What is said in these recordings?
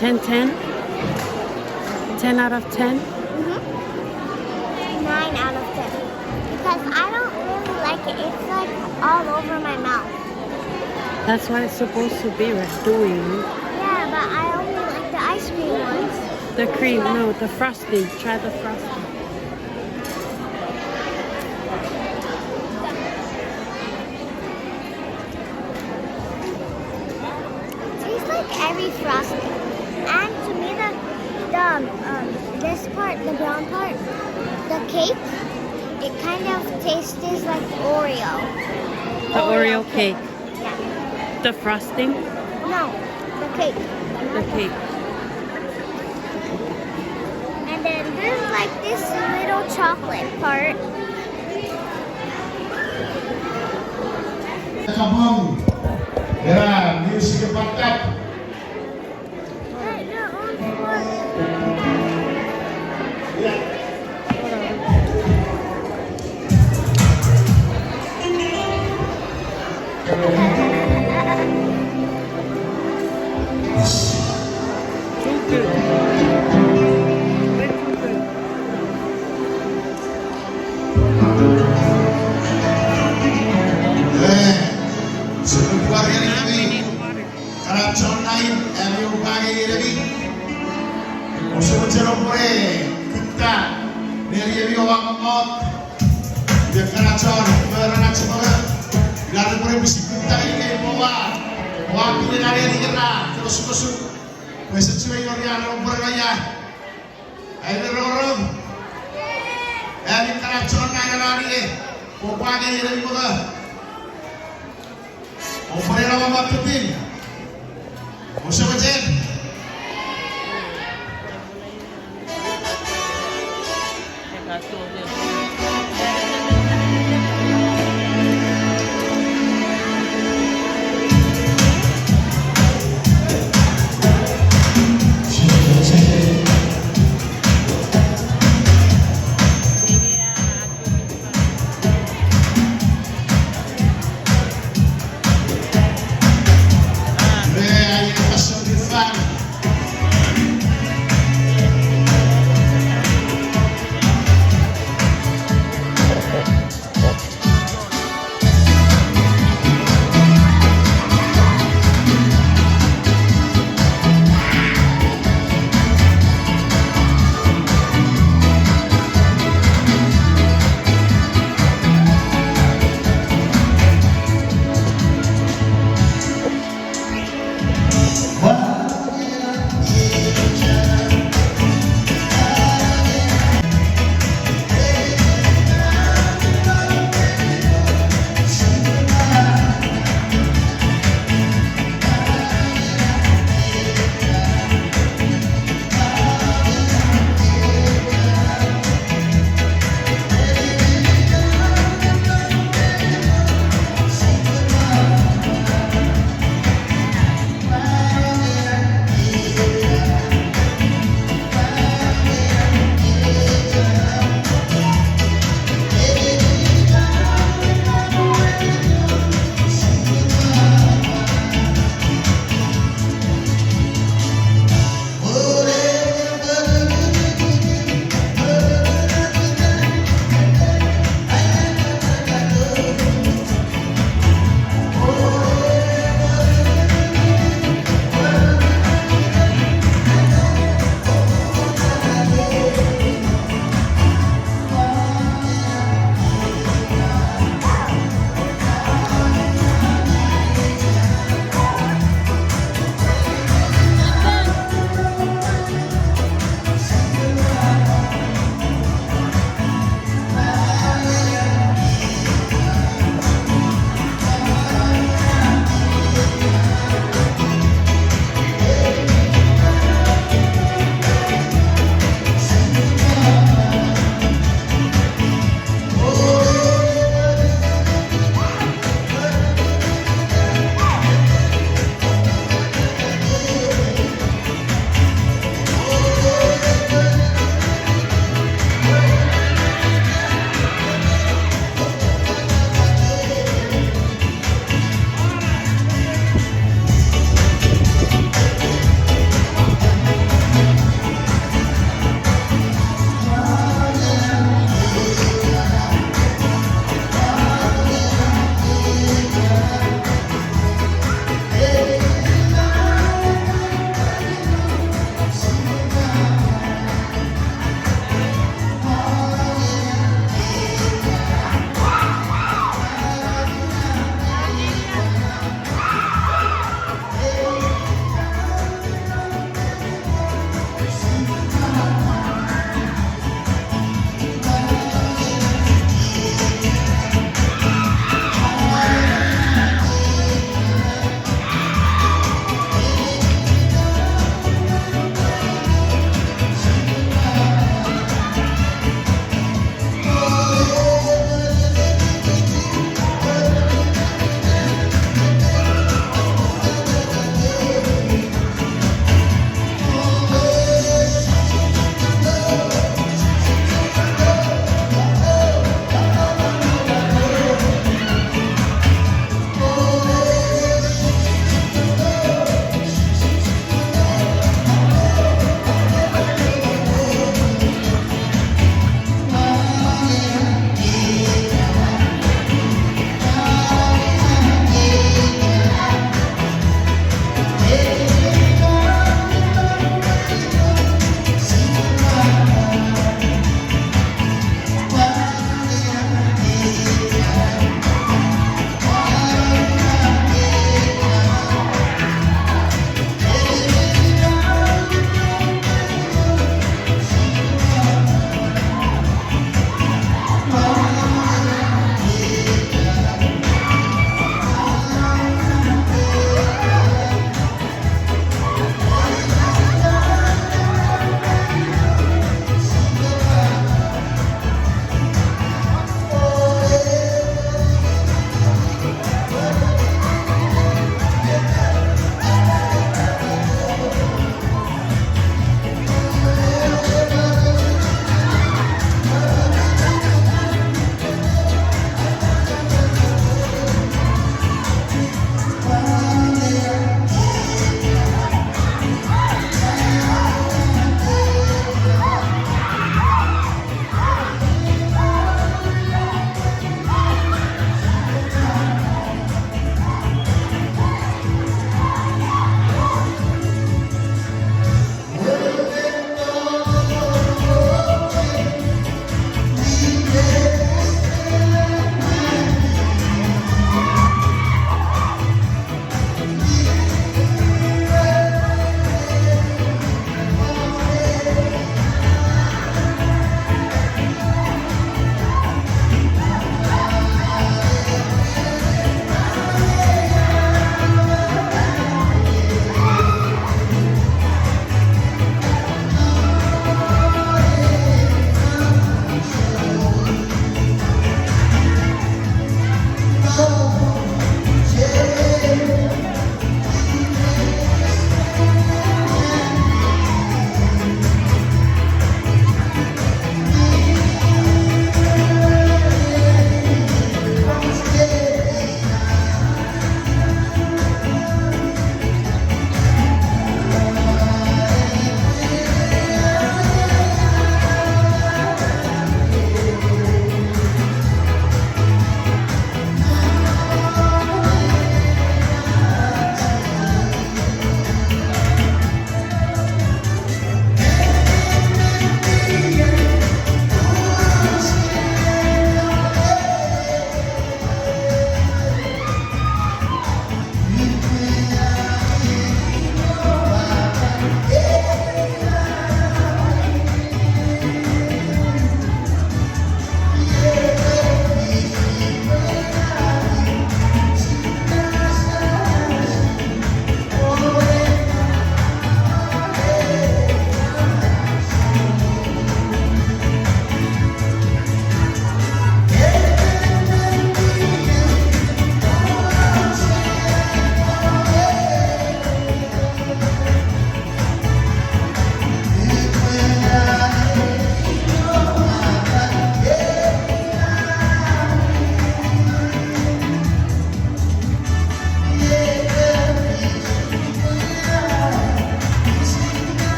10, 10? 10 out of 10? 9 out of 10. Because I don't really like it. It's like all over my mouth. That's what it's supposed to be doing. Yeah, but I only like the ice cream ones. The cream, no, the frosting. Try the frosting. Tastes like every frosting. And to me, this part, the brown part, the cake, it kind of tastes like Oreo. The Oreo cake. Yeah. The frosting. No, the cake. The cake. And then there's like this little chocolate part. Kabung. Ya, music bakat. Right, you're on for Ya. Too good. Way too good. Sebelum keluarga Now we ini, need water. kerajaan lain yang diubangi lagi. Musuh cerok boleh kita dari orang mot. Dia kerajaan berenang semoga. Lalu boleh bisi kita ini bawa waktu ini ada di kita terus masuk. Besok cuy orang yang bergaya. Ayo dorong. Ini kerajaan lain lagi. Ubangi lagi bawa. Ofre la mamá Pepín. Musa Wajen.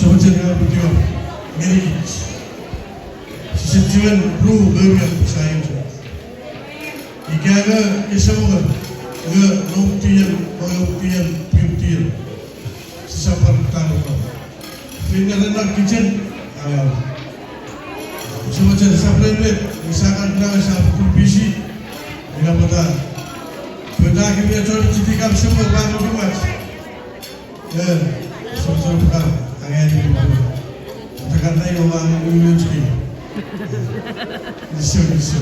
번째 내가 볼 때가 메리기지. 시스템은 루 의미한 사용자. 이게가 이성은 그 농티연, 농티연, 뷰티연 시사판 따로 거. 그러니까 kitchen semacam supplement misalkan kita satu bisi dengan benda kita cari citikam semua bahan dibuat semua perkara tangan dibuat tekan naik orang uji isu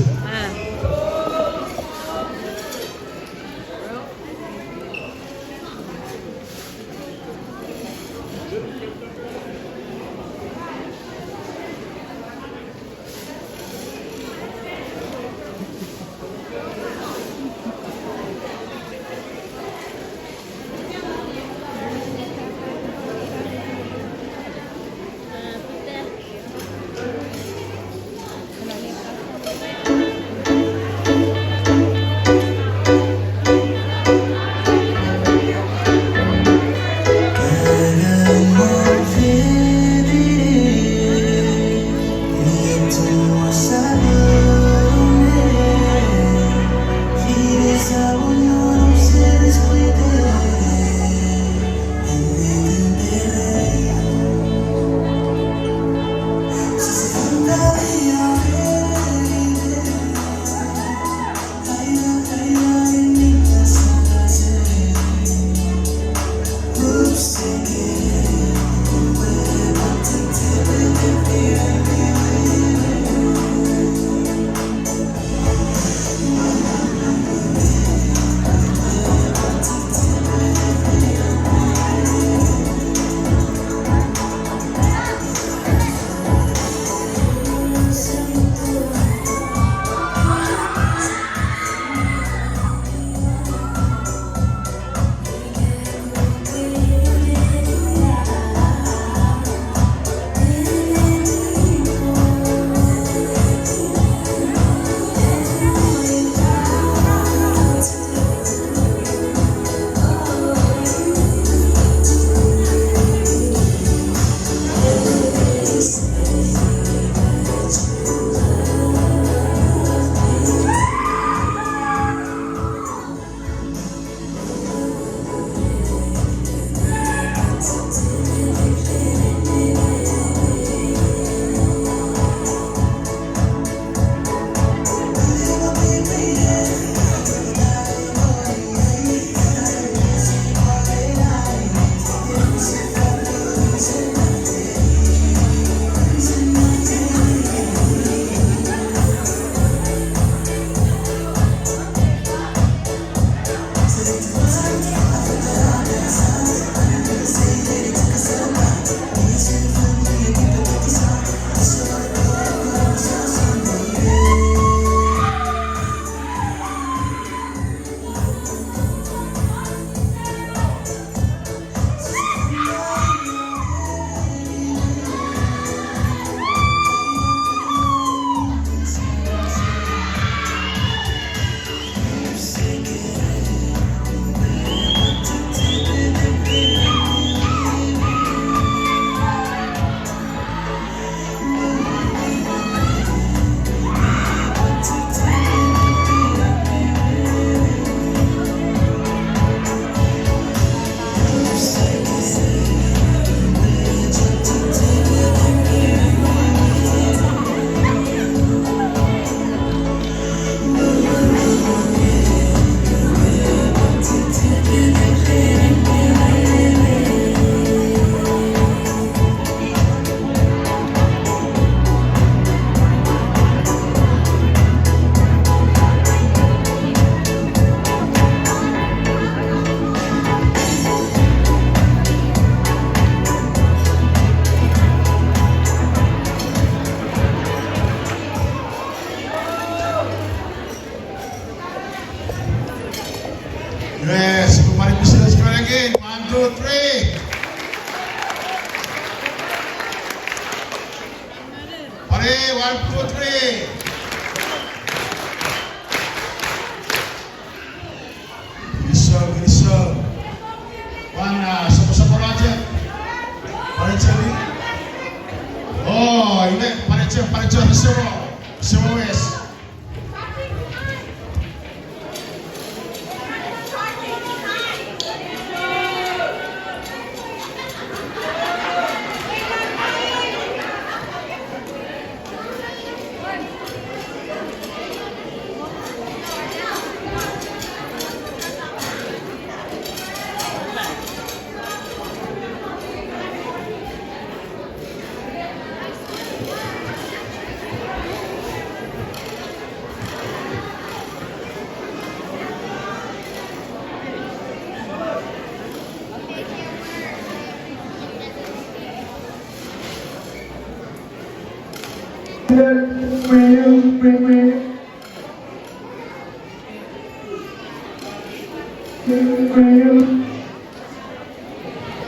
Yes, kembali bisa sekali lagi. 1, 2, 3. Mari, 1, 2, 3. Bisa. Mana, sama-sama aja. Mari cari. Pak John semua wes. Will